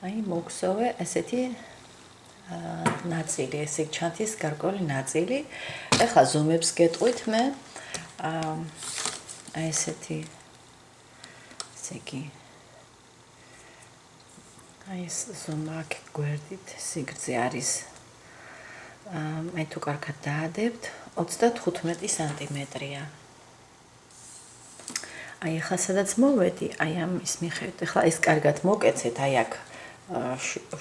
აი მოგსოვე ესეთი ნაწილი, ესე ჩანთის გარკვეული ნაწილი. ეხლა ზომებს გეტყვით მე. აი ესეთი ესე იგი აი ეს ზომა აქ გვერდით სიგრძე არის მე თუ კარგად დაადებთ 35 სანტიმეტრია. აი ახლა სადაც მოვედი, აი ამის მიხედვით, ახლა ეს კარგად მოკეცეთ, აი აქ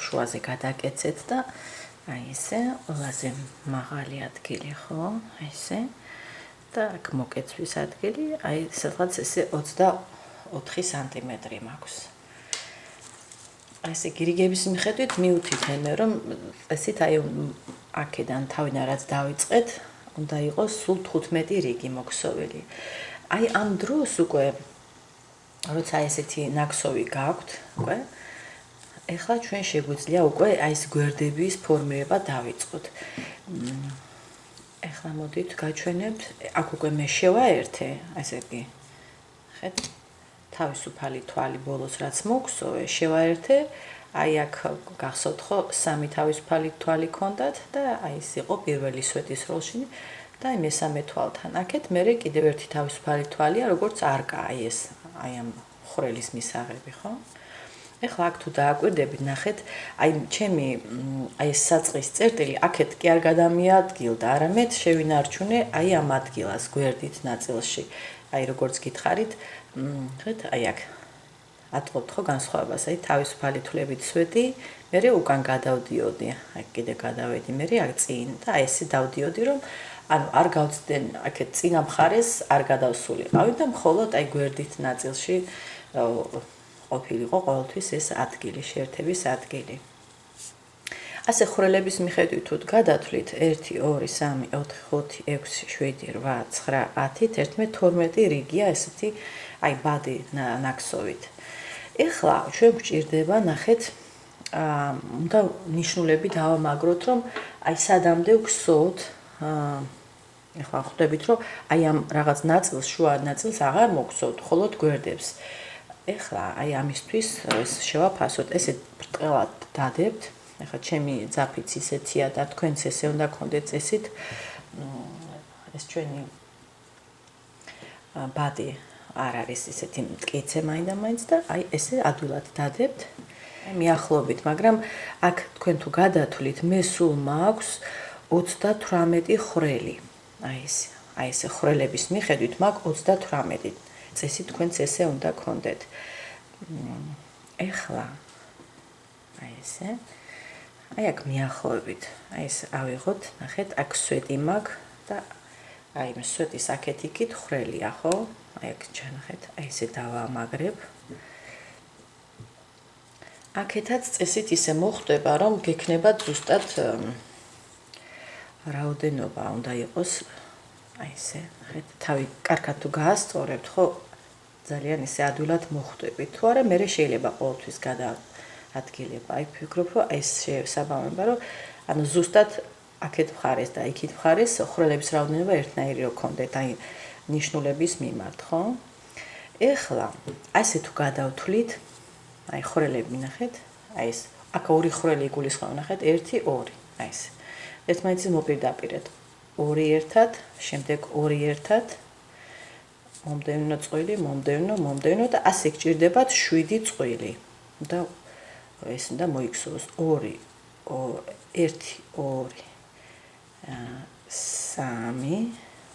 შუაზე გადაკეცეთ და აი ესე, ყველაზე მაღალი ადგილი, ხო? ესე. და აქ მოკეცვის ადგილი, აი სადღაც ესე 24 სანტიმეტრი მაქვს. ესე გირიგების მიხედვით მივთითენ მე რომ ესეთ აი აქედან თავიდან რაც დავიწყეთ, უნდა იყოს სულ 15 რიგი მოქსოვილი. აი ამ დროს უკვე როცა ესეთი ნაკსოვი გაქვთ, უკვე ეხლა ჩვენ შეგვიძლია უკვე აი ეს გვერდების ფორმირება დავიწყოთ. ეხლა მოდით გაჩვენებთ, აქ უკვე მე შევაერთე, ესე იგი. ხედავთ, თავისუფალი თვალი ბოლოს რაც მოგსოვე, შევაერთე, აი აქ გახსოვთ ხო, 3 თავისუფალი თვალი ქონდათ და აი ეს იყო პირველი სვეტის როლში და აი მესამე თვალთან. აქეთ მე კიდევ ერთი თავისუფალი თვალია, როგორც არკა, აი ეს, აი ამ ხვრელის მისაღები, ხო? ეხლა აქ თუ დააკვირდებით, ნახეთ, აი ჩემი აი ეს საწყის წერტილი აქეთ კი არ გადამიადგილდა, არამედ შევინარჩუნე აი ამ ადგილას გვერდით ნაწილში. აი როგორც გითხარით, ხედავთ, აი აქ ატყობთ ხო განსხვავებას, აი თავისუფალი თვლებით სვეტი, მერე უკან გადავდიოდი, აი კიდე გადავედი, მერე აქ წინ და აი ესე დავდიოდი, რომ ანუ არ გავწდენ აქეთ წინა მხარეს არ გადავსულიყავი და მხოლოდ აი გვერდით ნაწილში ყოფილიყო ყოველთვის ეს ადგილი, შეერთების ადგილი. ასე ხვრელების მიხედვით თუ გადათვლით 1 2 3 4 5 6 7 8 9 10 11 რიგია ესეთი აი ბადი ნაკსოვით. ეხლა ჩვენ გვჭირდება ნახეთ უნდა ნიშნულები დავამაგროთ რომ აი სადამდე ვგსოვთ ეხლა ხვდებით რომ აი ამ რაღაც ნაწილს შუა ნაწილს აღარ მოგსოვთ, მხოლოდ გვერდებს. ეხლა აი ამისთვის ეს შევაფასოთ, ესე ბრტყელად დადებთ. ეხლა ჩემი ძაფიც ისეთია და თქვენც ესე უნდა გქონდეთ წესით. ეს ჩვენი ბადი არ არის ისეთი მტკიცე მაინდა-მაინც და აი ესე ადვილად დადებთ. აი მიახლობით, მაგრამ აქ თქვენ თუ გადათვლით, მე სულ მაქვს 38 ხვრელი. აი ესე ხვრელების მიხედვით მაქვს 38. წესი თქვენც ესე უნდა გქონდეთ. ეხლა აი ესე აი აქ მიახლოებით, აი ეს ავიღოთ, ნახეთ, აქ სვეტი მაქვს და აი ამ სვეტის აქეთ იქით ხვრელია, ხო? აი აქ ჩანახეთ, აი ესე დავამაგრებ. აქეთაც წესით ისე მოხდება, რომ გექნება ზუსტად რაოდენობა უნდა იყოს აი ესე, ნახეთ, თავი კარგად თუ გაასწორებთ, ხო? ძალიან ისე ადვილად მოხვდებით. თუ არა, მე შეიძლება ყოველთვის გადაადგილება. აი ფიქრობ, რომ ეს შესაბამება, რომ ანუ ზუსტად აქეთ მხარეს და იქით მხარეს ხვრელების რაოდენობა ერთნაირი რო გქონდეთ, აი ნიშნულების მიმართ, ხო? ეხლა ასე თუ გადავთვლით, აი ხვრელები ნახეთ, აი ეს აქ ორი ხვრელი იგულისხმება, ნახეთ, 1 2, აი ეს. ერთმანეთს მოპირდაპირეთ. 2 ერთად, შემდეგ 2 ერთად. მომდევნო წყვილი, მომდევნო და ასე გჭირდებათ 7 წყვილი. და ეს უნდა მოიქცევოს 2 1 2 3 4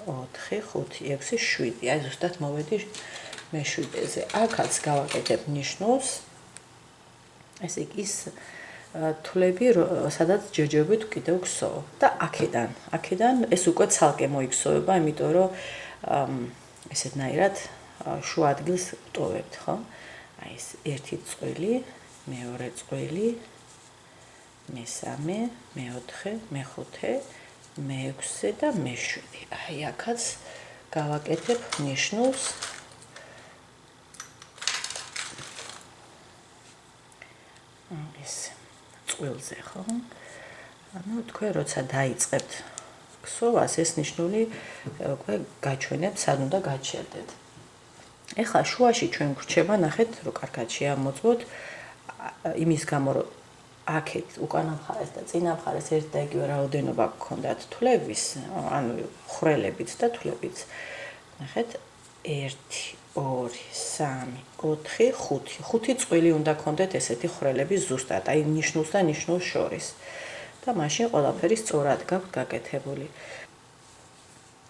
5 6 7. აი ზუსტად მოვედი მე-7-ზე. აქაც გავაკეთებ ნიშნულს. ესე იგი ის თვლები, სადაც ჯერჯერობით კიდევ გსოვ და აქედან ეს უკვე ცალკე მოიქცევება, იმიტომ რომ ესეთნაირად შუა ადგილს ვტოვებთ, ხო? აი ეს 1 წყვილი, მეორე წყვილი, მესამე, მეოთხე, მეხუთე, მეექვსე და მე-7. აი აქაც გავაკეთებ ნიშნულს. ეს წყვილზე, ხო? ანუ თქვენ როცა დაიწყებთ გსოვას, ეს ნიშნული უკვე გაჩვენებთ, სად უნდა გაჩერდეთ. ეხლა შუაში ჩვენ გვრჩება, ნახეთ, რომ კარგად შეამოწმოთ, იმის გამო რომ აქეთ უკანა მხარეს და წინა მხარეს ერთ და იგივე რაოდენობა გქონდათ თვლების, ანუ ხვრელებიც და თვლებიც. ნახეთ 1 2 3 4 5 5 წყვილი უნდა გქონდეთ ესეთი ხვრელები ზუსტად, აი ნიშნულს და ნიშნულს შორის. და მაშინ ყველაფერი სწორად გაქვთ გაკეთებული.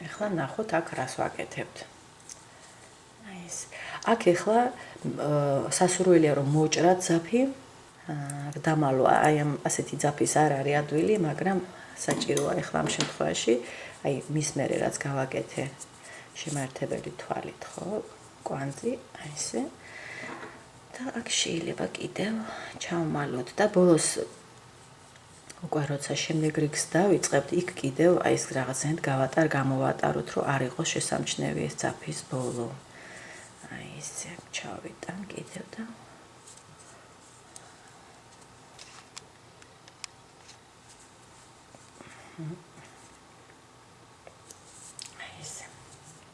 ეხლა ნახოთ აქ რას ვაკეთებთ. აი ეს. აქ ეხლა სასურველია რომ მოჭრათ ძაფი, დამალვა, აი ამ ასეთი ძაფის არ არის ადვილი, მაგრამ საჭიროა ეხლა ამ შემთხვევაში, აი მის მერე რაც გავაკეთე შემართებელი თვალით, ხო? კვანძი, აი ესე. და აქ შეიძლება კიდევ ჩავმალოთ და ბოლოს უკვე როცა შემდეგ რიგს დავიწყებთ, იქ კიდევ აი ეს რაღაცნაირად გამოვატაროთ, რომ არ იყოს შესამჩნევი ეს ძაფის ბოლო. აი ესე ჩავიტან კიდევ და აი ესე.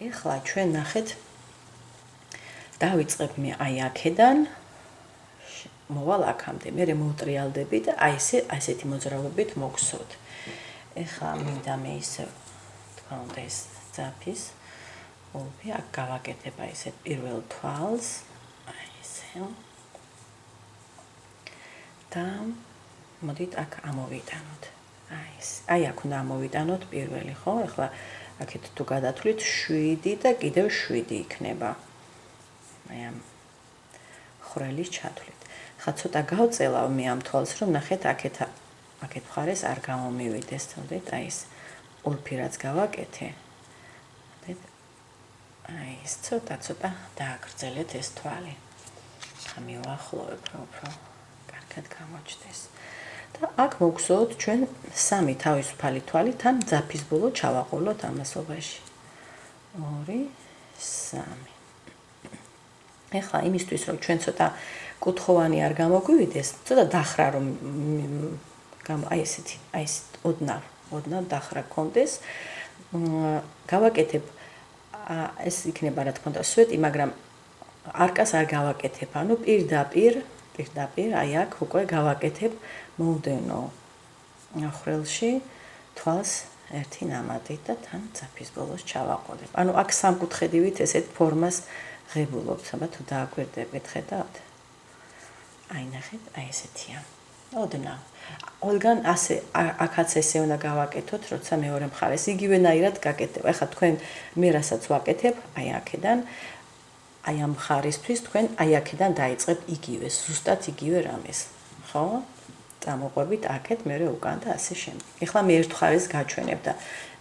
ეხლა ჩვენ ნახეთ დავიწყებ მე აი აქედან მოვალ აქამდე, მე მოვტრიალდები და აი ესეთი მოძრაობებით მოგსვთ. ეხლა მინდა მე ისე თქვა უნდა ეს ძაფის ოლბი აქ გავაკეთებ აი ესეთ პირველ თვალს, აი ესე. და მოდით აქ ამოვიტანოთ. აი აქ უნდა ამოვიტანოთ პირველი, ხო? ეხლა აქეთ თუ გადათვლით 7 და კიდევ 7 იქნება. აი ამ ხვრელის ჩათვლით. ხა ცოტა გავწელავ მე ამ თვალს, რომ ნახეთ აქეთ მხარეს არ გამომივიდეს, თუნდეთ აი ეს ოლფი რაც გავაკეთე. აი ეს ცოტა დააგრძელეთ ეს თვალი. ხა მივახლოვებ, რომ უფრო კარგად გამოჩნდეს. და აქ მოგსვოთ ჩვენ 3 თავისუფალი თვალი თან ძაფის ბოლო ჩავაყოლოთ ამასობაში. 2 3. ეხლა იმისთვის რომ ჩვენ ცოტა კუთხოვანი არ გამოგვივიდეს, ცოტა დახრა რომ აი ესეთი, აი ეს ოდნავ დახრა გქონდეს. გავაკეთებ ეს იქნება რა თქმა უნდა სვეტი, მაგრამ არკას არ გავაკეთებ, ანუ პირდაპირ აი აქ უკვე გავაკეთებ მომდევნო ხვრელში თვალს ერთი ნამატით და თან ძაფის ბოლოს ჩავაყოლებ. ანუ აქ სამკუთხედივით ესეთ ფორმას ღებულობთ, აბა თუ დააკვირდებით, ხედავთ? აი ნახეთ, აი ესეთია. ოდნავ. ყველგან ასე აქაც ესე უნდა გავაკეთოთ, როცა მეორე მხარეს იგივენაირად გაკეთებ. ეხლა თქვენ მე რასაც ვაკეთებ, აი აქედან, აი ამ მხარისთვის თქვენ აი აქედან დაიწყებთ იგივე, ზუსტად იგივე რამეს, ხო? წამოყვებით აქეთ, მერე უკან და ასე შემდეგ. ეხლა მე ერთ მხარეს გაჩვენებ და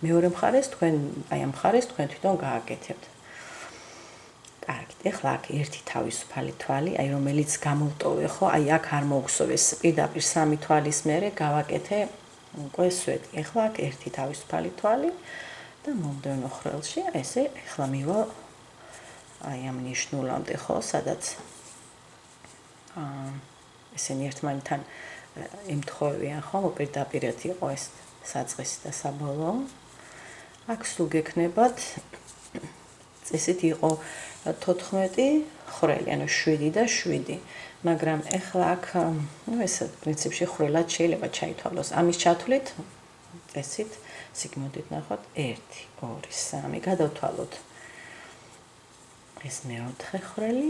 მეორე მხარეს თქვენ აი ამ მხარეს თქვენ თვითონ გააკეთებთ. კარგი, ეხლა აქ ერთი თავისუფალი თვალი, აი რომელიც გამოვტოვე, ხო? აი აქ არ მოგსოვეს პირდაპირ 3 თვალის მერე გავაკეთე უკვე სვეტი. ეხლა აქ ერთი თავისუფალი თვალი და მომდევნო ხვრელში ესე ეხლა მივალ აი ამ ნიშნულამდე, ხო, სადაც ესენი ერთმანეთთან ემთხოვებიან, ხო, პირდაპირად იყო ეს საწყისი და საბოლოო. აქ სულ გექნებათ წესით იყო 14 ხვრელი, ანუ 7 და 7. მაგრამ ეხლა აქ, ну ეს პრინციპში ხვრელად შეიძლება ჩაითვალოს. ამის ჩათვლით წესით, სიგმოდით ნახოთ 1 2 3 გადავთვალოთ. ეს მეოთხე ხვრელი.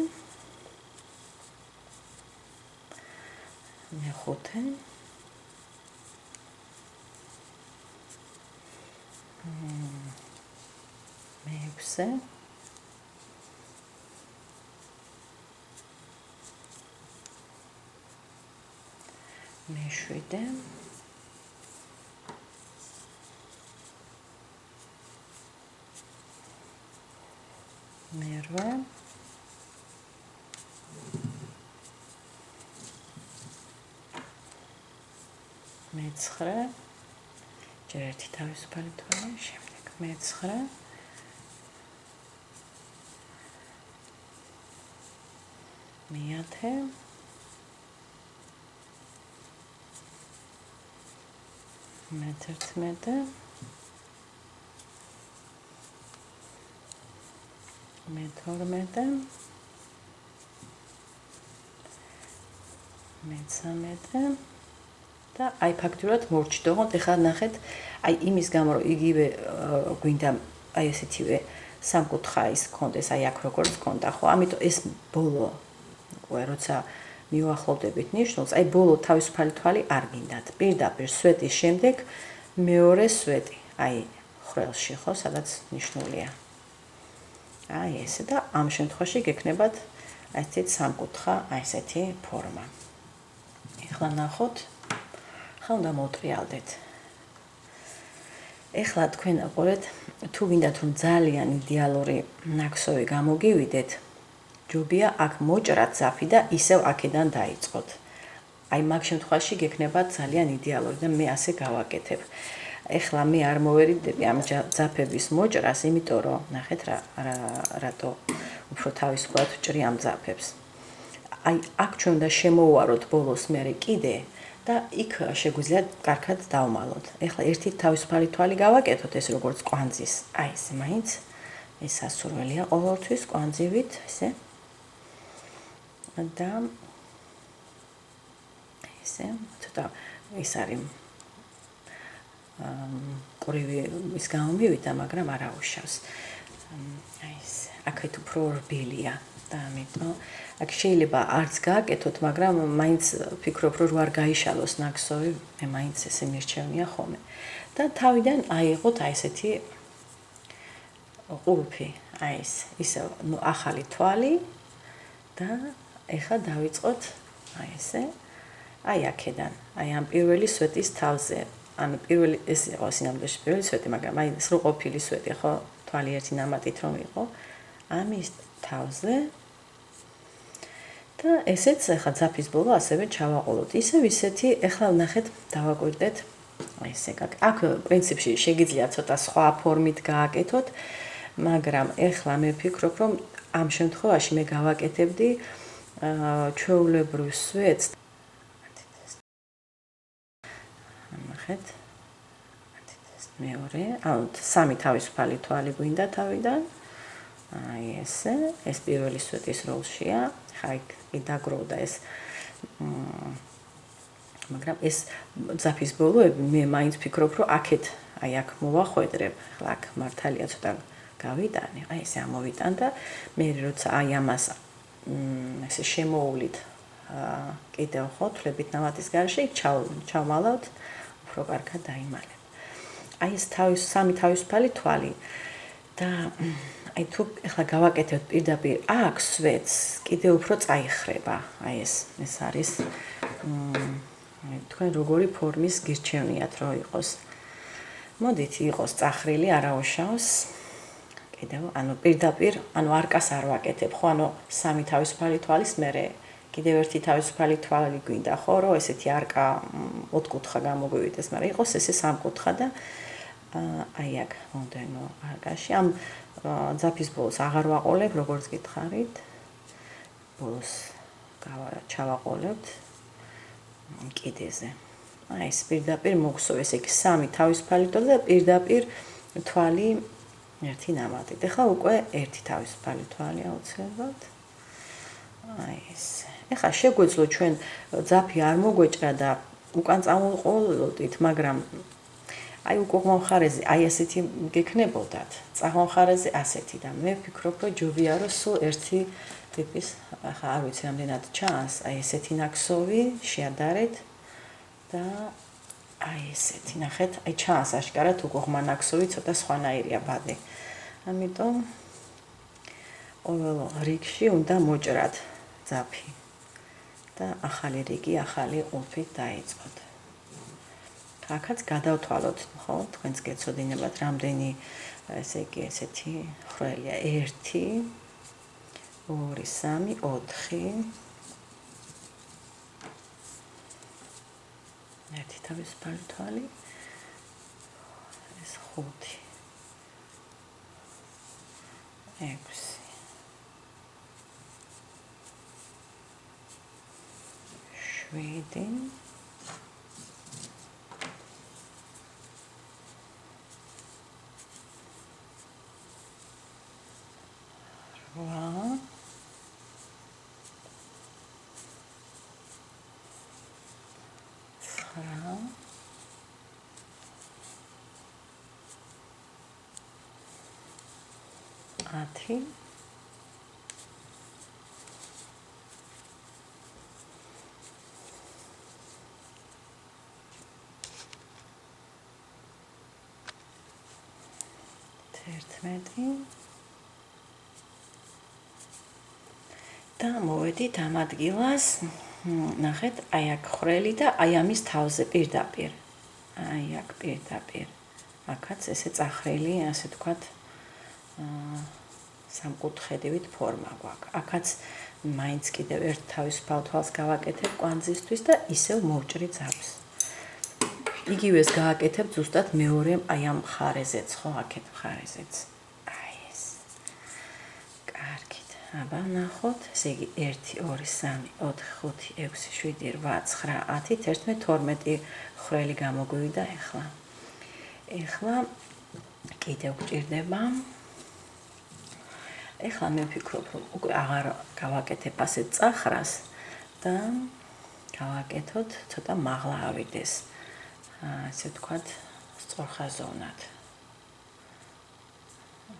მეხუთე. მეექვსე. მეშვიდე. მერვე. მეცხრე. ჯერ ერთი თავისუფალი თვალი, შემდეგ მეცხრე. მეათე. მეთერთმეტე. მეთორმეტე. მე-13 და აი ფაქტურად მორჩი თქო, ეხლა ნახეთ, აი იმის გამო რომ იგივე გვინდა აი ესეთივე სამკუთხა ის კონდეს, აი აქ როგორც კონდა, ხო? ამიტომ ეს ბოლო უკვე როცა მიუახლოვდებით ნიშნულს, აი ბოლო თავისუფალი თვალი არ გინდათ. პირდაპირ სვეტის შემდეგ მეორე სვეტი, აი ხრელში, ხო, სადაც ნიშნულია. აი ესე და ამ შემთხვევაში გექნებათ აი ესეთი სამკუთხა, აი ესეთი ფორმა. ეხლა ნახოთ, ხა უნდა მოტრიალდეთ. ეხლა თქვენ აყურეთ, თუ გინდათ რომ ძალიან იდეალური ნაკსოვი გამოგივიდეთ, ჯობია აქ მოჭრათ ძაფი და ისევ აქედან დაიწყოთ. აი მაგ შემთხვევაში გექნებათ ძალიან იდეალური და მე ასე გავაკეთებ. ეხლა მე არ მოვერიდები ამ ძაფების მოჭრას, იმიტომ რომ ნახეთ რატო უფრო თავისუფლად ვჭრი ამ ძაფებს. აი აქ ჩვენ უნდა შემოვუაროთ ბოლოს მერე კიდე და იქ შეგვიძლია კარგად დავმალოთ. ეხლა ერთი თავისუფალი თვალი გავაკეთოთ ეს როგორც კვანძის. აი ესე მაინც ეს სასურველია ყოველთვის კვანძივით, ესე. და ესე ცოტა ის არის ყრივი ის გამომივიდა, მაგრამ არ აუშავს. აი ეს აქეთ უფრო რბილია და ამიტომ აქ შეიძლება არც გააკეთოთ, მაგრამ მაინც ფიქრობ რომ არ გაიშალოს ნაკსოვი, მე მაინც ესე მირჩევნია ხოლმე. და თავიდან აიღოთ აი ესეთი ყულფი, აი ეს ისე ახალი თვალი და ეხლა დავიწყოთ აი ესე, აი აქედან, აი ამ პირველი სვეტის თავზე. ანუ პირველი ეს იყო სინამდვილეში პირველი სვეტი, მაგრამ აი სრულყოფილი სვეტი, ხო, თვალი ერთი ნამატით რომ იყო, ამის თავზე და ესეც ახლა ძაფის ბოლო ასევე ჩავაყოლოთ. ისევ ისეთი, ახლა ნახეთ, დავაკვირდეთ. აი ესე აქ პრინციპში შეგიძლიათ ცოტა სხვა ფორმით გააკეთოთ, მაგრამ ახლა მე ვფიქრობ, რომ ამ შემთხვევაში მე გავაკეთებდი ჩვეულებრივ სვეტს. ნახეთ. მეორე, ანუ სამი თავისუფალი თვალი გვინდა თავიდან. აი ესე, ეს პირველი სვეტის როლშია. ხა იქ დაგროვდა ეს მაგრამ ეს ძაფის ბოლოები მე მაინც ვფიქრობ, რომ აქეთ, აი აქ მოვახვედრებ, ხლა აქ მართალია ცოტა გავიტანე, აი ესე ამოვიტან და მე როცა აი ამას ესე შემოუვლით კიდევ ხო თვლებით ნამატის გარშე, იქ ჩავმალავთ, უფრო კარგად დაიმალებ. აი ეს სამი თავისუფალი თვალი და აი თუ ახლა გავაკეთებთ პირდაპირ აქ სვეტს, კიდევ უფრო წაიხრება. აი ეს არის თქვენ როგორი ფორმის გირჩევნიათ რომ იყოს. მოდით იყოს წახრილი, არაუშავს. კიდევ ანუ პირდაპირ, ანუ არკას არ ვაკეთებ, ხო, ანუ სამი თავისუფალი თვალის მერე კიდევ ერთი თავისუფალი თვალი გვინდა, ხო, რომ ესეთი არკა ოთხკუთხა გამოგვივიდეს, მაგრამ იყოს ესე სამკუთხა და აი აქ მომდენო არკაში ამ ძაფის ბოლოს აღარ ვაყოლებ, როგორც გითხარით. ბოლოს ჩავაყოლებთ კიდეზე. აი ეს პირდაპირ მოგსოვ, ესე იგი სამი თავისუფალი თვალი და პირდაპირ თვალი ერთი ნამატით. ეხლა უკვე ერთი თავისუფალი თვალი აუცილებლად. აი ეს. ეხლა შეგვეძლო ჩვენ ძაფი არ მოგვეჭრა და უკან წამოვყოლოდით, მაგრამ აი უკუღმა მხარეზე აი ესეთი გექნებოდათ, წაღმა მხარეზე ასეთი და მე ვფიქრობ, რომ ჯობია რომ სულ ერთი ტიპის, ახლა არ ვიცი რამდენად ჩანს, აი ესეთი ნაკსოვი შეადარეთ და აი ესეთი, ნახეთ, აი ჩანს აშკარად უკუღმა ნაკსოვი ცოტა სხვანაირია ბადი. ამიტომ ყოველ რიგში უნდა მოჭრათ ძაფი და ახალი რიგი, ახალი ყულფით დაიწყოთ. აქაც გადავთვალოთ, ხო, თქვენს გეცოდინებათ რამდენი, ესე იგი, ესეთი ხრელია. 1 2 3 4 ერთი თავისუფალი თვალი, ეს 5 6 7 8 9 10 11 და მოვედით ამ ადგილას, ნახეთ, აი აქ ხვრელი და აი ამის თავზე პირდაპირ. აი აქ პირდაპირ. აქაც ესე წახრილი, ასე თქვათ, სამკუთხედივით ფორმა გვაქვს. აქაც მაინც კიდევ ერთ თავისუფალ თვალს გავაკეთებ კვანძისთვის და ისევ მოვჭრი ძაბს. იგივეს გააკეთებ ზუსტად მეორე აი ამ მხარეზეც, ხო, აქეთ მხარეზეც. აი ეს. კარგით. აბა ნახოთ, ესე იგი 1 2 3 4 5 6 7 8 9 10 11 12 ხვრელი გამოგვივიდა ახლა. ახლა კიდევ გჭირდება. ახლა მე ვფიქრობ, რომ უკვე აღარ გავაკეთებ ასეთ წახრას და გავაკეთოთ ცოტა მაღლა ავიდეს. ასე ვთქვათ, სწორხაზოვნად.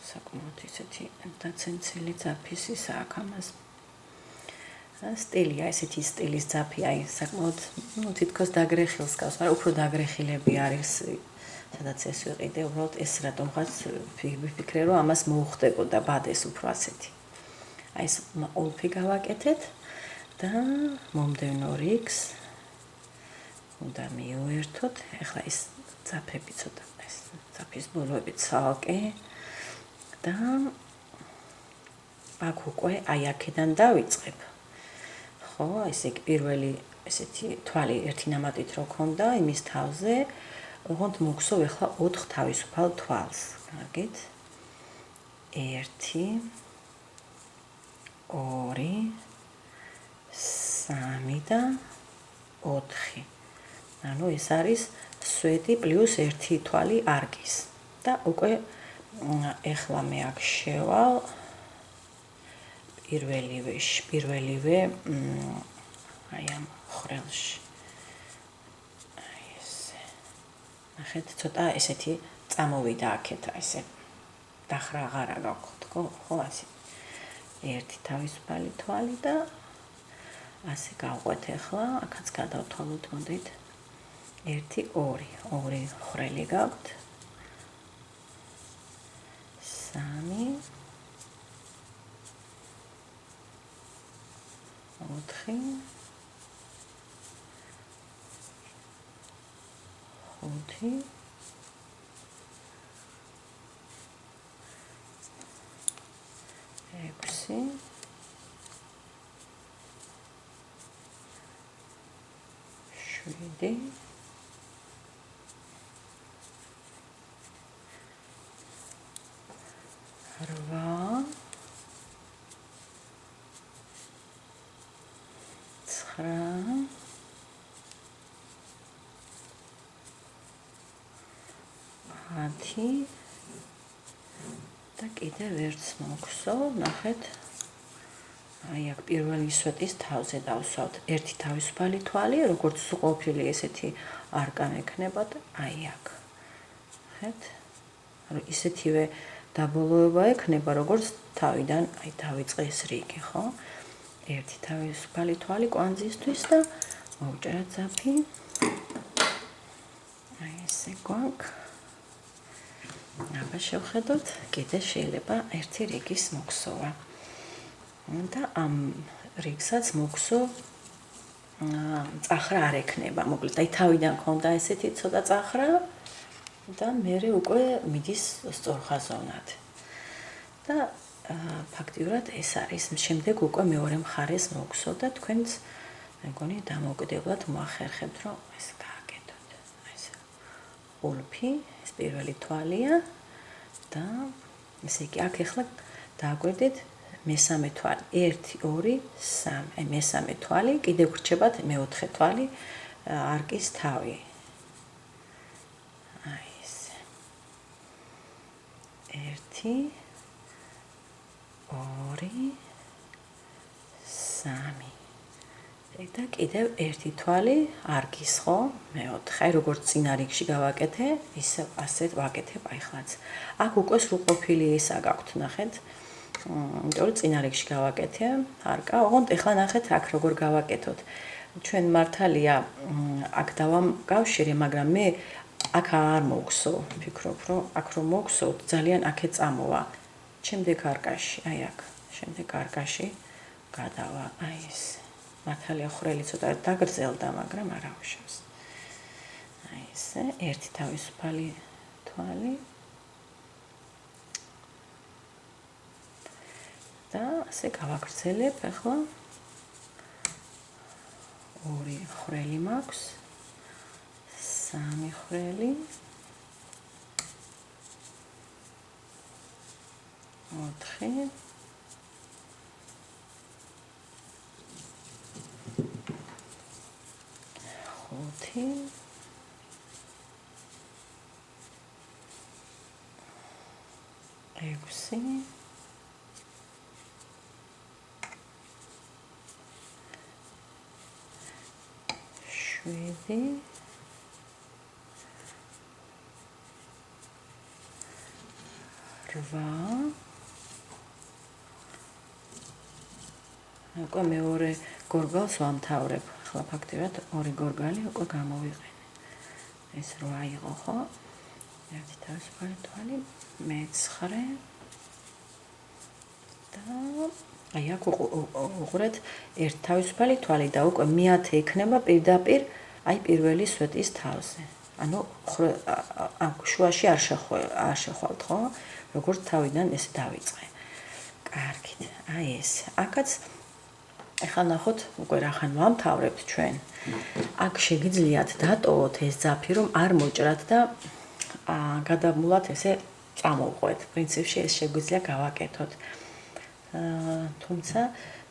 საკმაოდ ისეთი დაცენცილი ძაფის ის აქვს ამას. სტილია, ესეთი სტილის ძაფი, აი საკმაოდ, თითქოს დაგრეხილს გავს, მაგრამ უფრო დაგრეხილები არის, სადაც ეს ვიყიდე, უბრალოდ ეს რატომღაც ვიფიქრე, რომ ამას მოუხდებოდა ბადეს უფრო ასეთი. აი ეს ოლფი გავაკეთეთ და მომდევნო რიგს უნდა მივუერთოთ. ახლა ეს ძაფები ცოტა ეს ძაფის ბოლოები ცალკე და აქ უკვე აი აქედან დავიწყებ. ხო, ესე იგი პირველი ესეთი თვალი ერთი ნამატით რო ქონდა იმის თავზე, ოღონდ მოგსოვ ახლა 4 თავისუფალ თვალს. კარგით? 1 2 3 და 4. ანუ ეს არის სვეტი პლუს 1 თვალი არგის. და უკვე ახლა მე აქ შევალ პირველივე აი ამ ხვრელში. აი ესე. ნახეთ, ცოტა ესეთი წამოვიდა აქეთ, ესე დახრა აღარა გაქვთ, ხო, ასე. 1 თავისუფალი თვალი და ასე გავყვეთ ახლა, აქაც გადავთვალოთ, მოდით. 1 2 ხვრელი გაქვთ. 3 4 5 6 7 8 9 10 და კიდევ ერთს მოგსოვ, ნახეთ. აი აქ პირველი სვეტის თავზე დავსვავთ ერთი თავისუფალი თვალი, როგორც ყოფილი ესეთი არკა მექნება და აი აქ. ნახეთ. რომ ისეთივე დაბოლოება ექნება, როგორც თავიდან აი დავიწყე ეს რიგი, ხო? ერთი თავისუფალი თვალი კვანძისთვის და მოვჭერა ძაფი. აი ესე გვაქვს. აბა შევხედოთ, კიდე შეიძლება ერთი რიგის მოგსოვა. და ამ რიგსაც მოგსოვ წახრა არ ექნება, მოკლედ აი თავიდან ქონდა ესეთი ცოტა წახრა და მერე უკვე მიდის სწორხაზოვნად. და ფაქტიურად ეს არის, შემდეგ უკვე მეორე მხარეს მოგსოვ და თქვენც მეგონი დამოუკიდებლად მოახერხებთ, რომ ეს გააკეთოთ. ეს ოლფი, ეს პირველი თვალია და ესე იგი აქ ახლა დააკვირდით მესამე თვალი 1 2 3 აი მესამე თვალი კიდევ გრჩებათ მეოთხე თვალი არკის თავი აი ეს 1 2 3 და კიდევ ერთი თვალი არ გისხო, მეოთხე. აი როგორც წინა რიგში გავაკეთე, ისე ასეთ ვაკეთებ ახლაც. აქ უკვე სრულყოფილი ისა გაქვთ, ნახეთ. იმიტომ რომ წინა რიგში გავაკეთე, არკა, ოღონდ ეხლა ნახეთ აქ როგორ გავაკეთოთ. ჩვენ მართალია აქ დავამკავშირე, მაგრამ მე აქ არ მოგსო, ვფიქრობ, რომ აქ რომ მოგსოთ, ძალიან აქე წამოვა. შემდეგ არკაში, აი აქ, შემდეგ არკაში გადავა, აი ეს. მართალია ხვრელი ცოტა დაგრძელდა, მაგრამ არ აუშავს. აი ესე, ერთი თავისუფალი თვალი. და ასე გავაგრძელებ, ახლა ორი ხვრელი მაქვს, სამი ხვრელი, ოთხი, ხუთი, ექვსი, შვიდი, რვა, უკვე მეორე გორგალს ვამთავრებ. ახლა ფაქტიურად ორი გორგალი უკვე გამოვიყენე. ეს 8 იყო, ხო? ერთი თავისუფალი თვალი, მეცხრე და აი აქ უყურეთ ერთ თავისუფალი თვალი და უკვე მე-10 იქნება პირდაპირ აი პირველი სვეტის თავზე. ანუ აქ შუაში არ შეხვალთ, ხო? როგორც თავიდან ეს დავიწყე. კარგით. აი ეს. აქაც ახლა ნახოთ, უკვე რახან ვამთავრებთ ჩვენ. აქ შეგიძლიათ დატოვოთ ეს ძაფი, რომ არ მოჭრათ და გადამულად ესე წამოვყვეთ. პრინციპში ეს შეგვიძლია გავაკეთოთ. თუმცა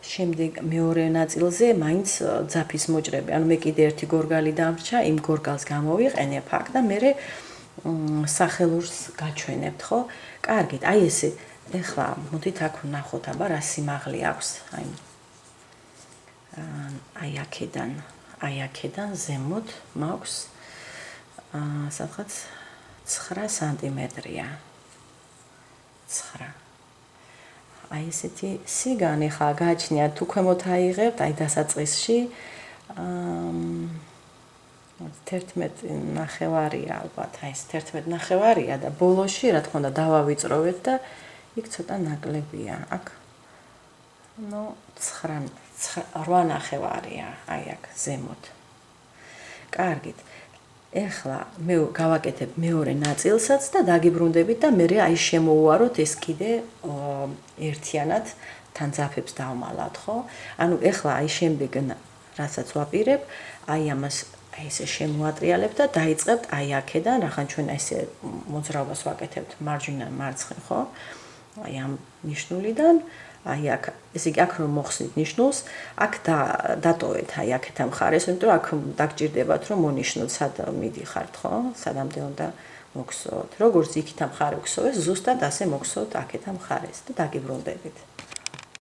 შემდეგ მეორე ნაწილზე მაინც ძაფის მოჭრები. ანუ მე კიდე ერთი გორგალი დამრჩა, იმ გორგალს გამოვიყენებ აქ და მე სახელურს გაჩვენებთ, ხო? კარგით, აი ესე. ეხლა მოდით აქ ვნახოთ, აბა რა სიმაღლე აქვს. აი აქედან ზემოთ მაქვს სადღაც 9 სანტიმეტრია. 9. აი ესეთი სიგანი ხა გააჩნიათ, თუ ქვემოთ აიღებთ, აი დასაწყისში 11.5-ია ალბათ, აი ეს 11.5-ია და ბოლოში, რა თქმა უნდა, დავავიწროვეთ და იქ ცოტა ნაკლებია. აქ 8.5-ია, აი აქ ზემოთ. კარგით. ეხლა მე გავაკეთებ მეორე ნაწილსაც და დაგიბრუნდებით და მე აი შემოუვაროთ ეს კიდე ერთიანად თან ძაფებს დავმალავთ, ხო? ანუ ეხლა აი შემდეგ რასაც ვაპირებ, აი ამას აი ესე შემოატრიალებ და დაიწყებთ აი აქედან, რახან ჩვენ ესე მოძრაობას ვაკეთებთ მარჯვენა მარცხნივ, ხო? აი ამ ნიშნულიდან აი აქ, ესე იგი აქ რომ მოხსნით ნიშნულს, აქ დატოვეთ აი აქეთა მხარეს, იმიტომ რომ აქ დაგჭირდებათ რომ მონიშნოთ სად მიდიხართ, ხო? სადამდე უნდა მოგსოვოთ. როგორც იქეთა მხარე გსოვეს, ზუსტად ასე მოგსოვოთ აქეთა მხარეს და დაგიბრუნდებით.